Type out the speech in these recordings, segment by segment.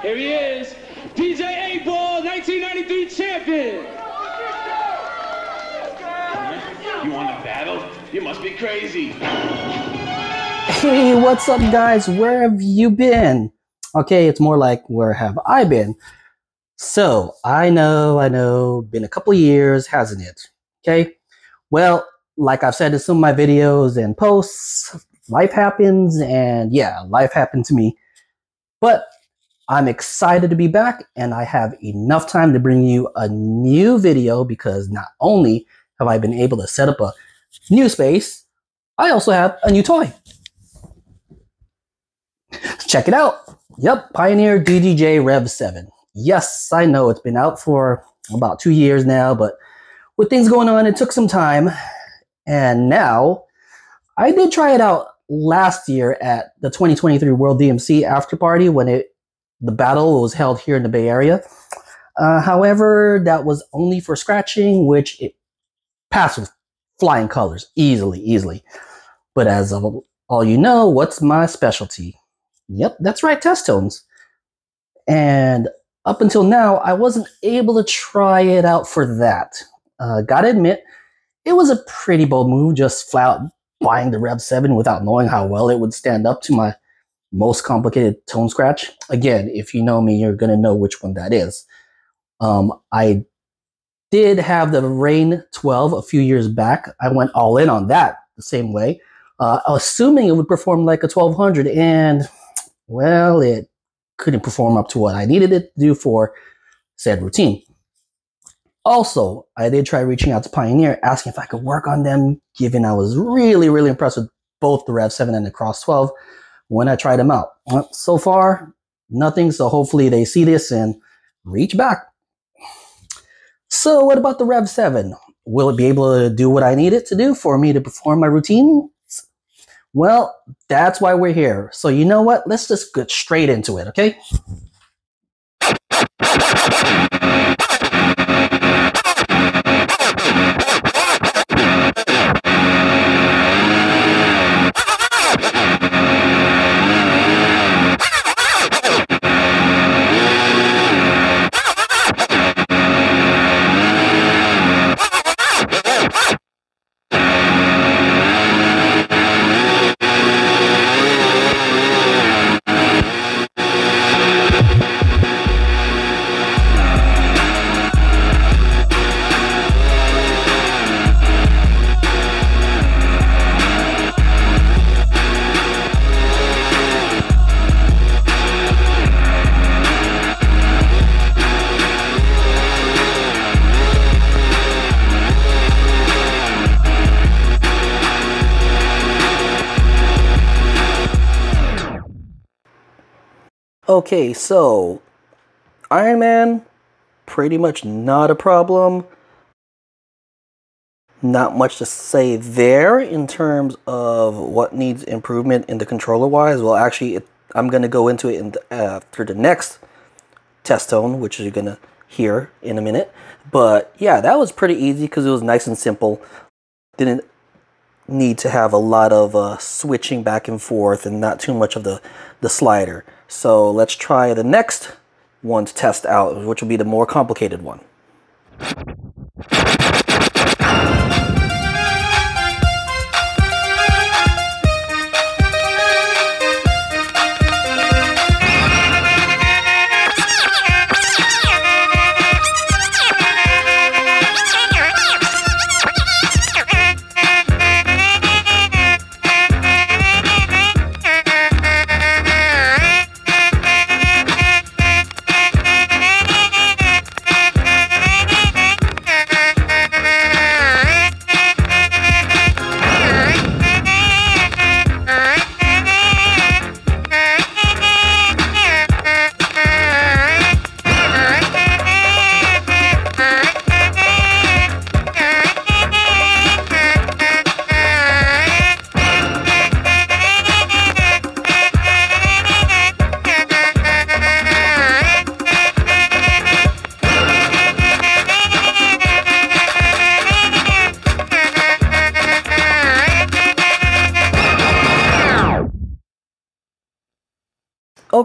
Here he is, DJ 8-Ball, 1993 champion. You want to battle? You must be crazy. Hey, what's up, guys? Where have you been? Okay, it's more like, where have I been? So, I know, been a couple years, hasn't it? Okay, well, like I've said in some of my videos and posts, life happens, and yeah, life happened to me. But I'm excited to be back, and I have enough time to bring you a new video because not only have I been able to set up a new space, I also have a new toy. Check it out. Yep, Pioneer DDJ-REV7. Yes, I know it's been out for about 2 years now, but with things going on, it took some time. And now, I did try it out last year at the 2023 World DMC after party when the battle was held here in the Bay Area. However, that was only for scratching, which it passed with flying colors easily. But as all you know, what's my specialty? Yep, that's right, test tones. And up until now, I wasn't able to try it out for that. Gotta admit, it was a pretty bold move, just flat out buying the REV7 without knowing how well it would stand up to my most complicated tone scratch. Again, if you know me, you're gonna know which one that is. I did have the Rain 12 a few years back. I went all in on that the same way, assuming it would perform like a 1200, and well, it couldn't perform up to what I needed it to do for said routine. Also, I did try reaching out to Pioneer, asking if I could work on them, given I was really impressed with both the REV7 and the Cross 12 when I tried them out. Well, so far, nothing, so hopefully they see this and reach back. So what about the REV7? Will it be able to do what I need it to do for me to perform my routine? Well, that's why we're here. So you know what? Let's just get straight into it, okay? Okay, so Iron Man, pretty much not a problem. Not much to say there in terms of what needs improvement in the controller wise. Well, actually, I'm going to go into it after the next test tone, which you're going to hear in a minute. But yeah, that was pretty easy because it was nice and simple. Didn't need to have a lot of switching back and forth and not too much of the slider. So let's try the next one to test out, which will be the more complicated one.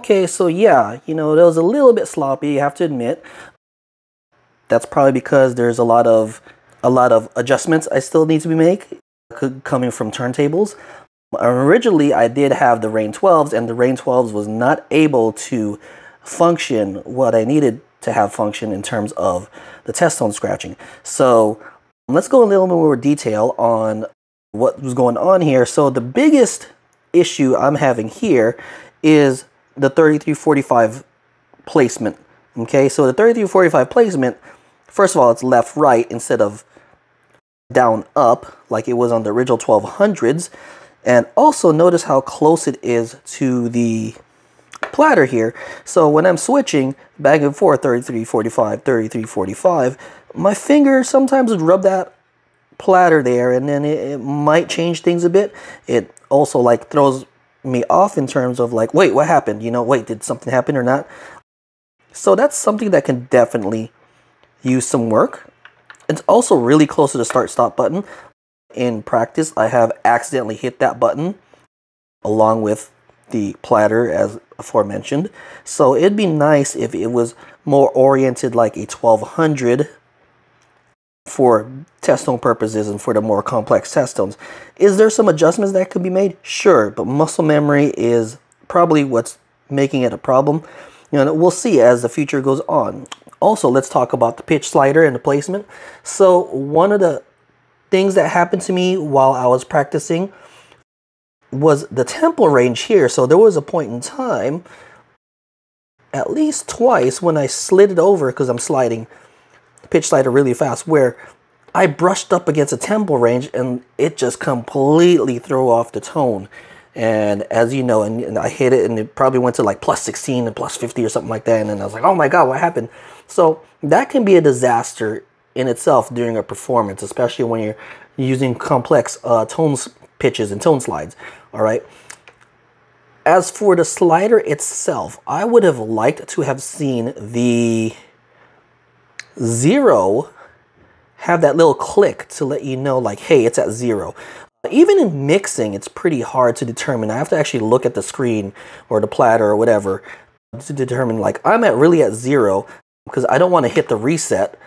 Okay, so yeah, you know, that was a little bit sloppy, you have to admit. That's probably because there's a lot of adjustments I still need to be made coming from turntables. Originally, I did have the Rain 12s, and the Rain 12s was not able to function what I needed to have function in terms of the test tone scratching. So let's go a little bit more detail on what was going on here. So the biggest issue I'm having here is the 3345 placement. Okay, so the 3345 placement, first of all, it's left right instead of down up like it was on the original 1200s. And also notice how close it is to the platter here. So when I'm switching back and forth 3345, 3345, my finger sometimes would rub that platter there, and then it might change things a bit. It also like throws me off in terms of like, wait, what happened? You know, wait, did something happen or not? So that's something that can definitely use some work. It's also really close to the start-stop button. In practice, I have accidentally hit that button along with the platter as aforementioned. So it'd be nice if it was more oriented like a 1200 for test tone purposes and for the more complex test tones. Is there some adjustments that could be made? Sure, but muscle memory is probably what's making it a problem. You know, we'll see as the future goes on. Also, let's talk about the pitch slider and the placement. So one of the things that happened to me while I was practicing was the tempo range here. So there was a point in time, at least twice, when I slid it over because I'm sliding the pitch slider really fast, where I brushed up against a tempo range and it just completely threw off the tone. And as you know, and I hit it and it probably went to like plus 16 and plus 50 or something like that. And then I was like, oh my God, what happened? So that can be a disaster in itself during a performance, especially when you're using complex tones, pitches, and tone slides. All right. As for the slider itself, I would have liked to have seen the 0 have that little click to let you know, like, hey, it's at 0. Even in mixing, it's pretty hard to determine. I have to actually look at the screen or the platter or whatever to determine, like, I'm really at 0 because I don't want to hit the reset,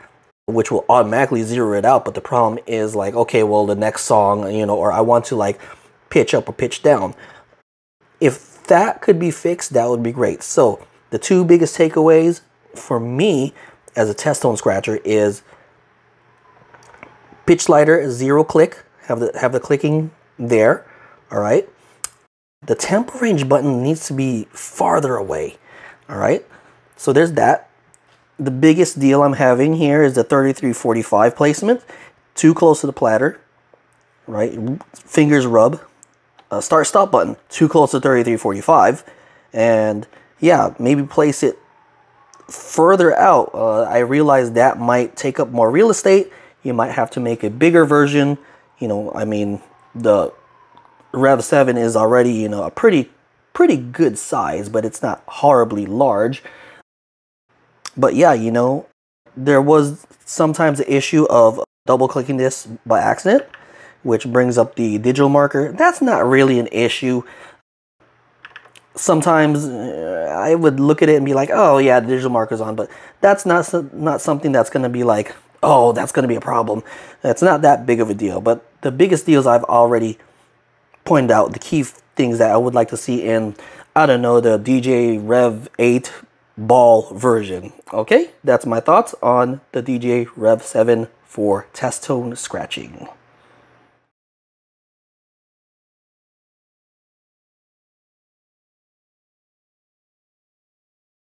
which will automatically zero it out. But the problem is like, okay, well, the next song, you know, or I want to like pitch up or pitch down. If that could be fixed, that would be great. So the two biggest takeaways for me as a test tone scratcher is pitch slider 0 click, have the clicking there. All right. The tempo range button needs to be farther away. All right. So there's that. The biggest deal I'm having here is the 3345 placement. Too close to the platter, right? Fingers rub. Start-stop button, too close to 3345. And yeah, maybe place it further out. I realize that might take up more real estate. You might have to make a bigger version. You know, I mean, the REV7 is already, you know, a pretty good size, but it's not horribly large. But yeah, you know, there was sometimes the issue of double clicking this by accident, which brings up the digital marker. That's not really an issue. Sometimes I would look at it and be like, oh yeah, the digital marker's on, but that's not something that's going to be like, oh, that's going to be a problem. It's not that big of a deal. But the biggest deals I've already pointed out, the key things that I would like to see in, I don't know, the DJ-REV8 ball version. Okay, that's my thoughts on the DJ-REV7 for test tone scratching.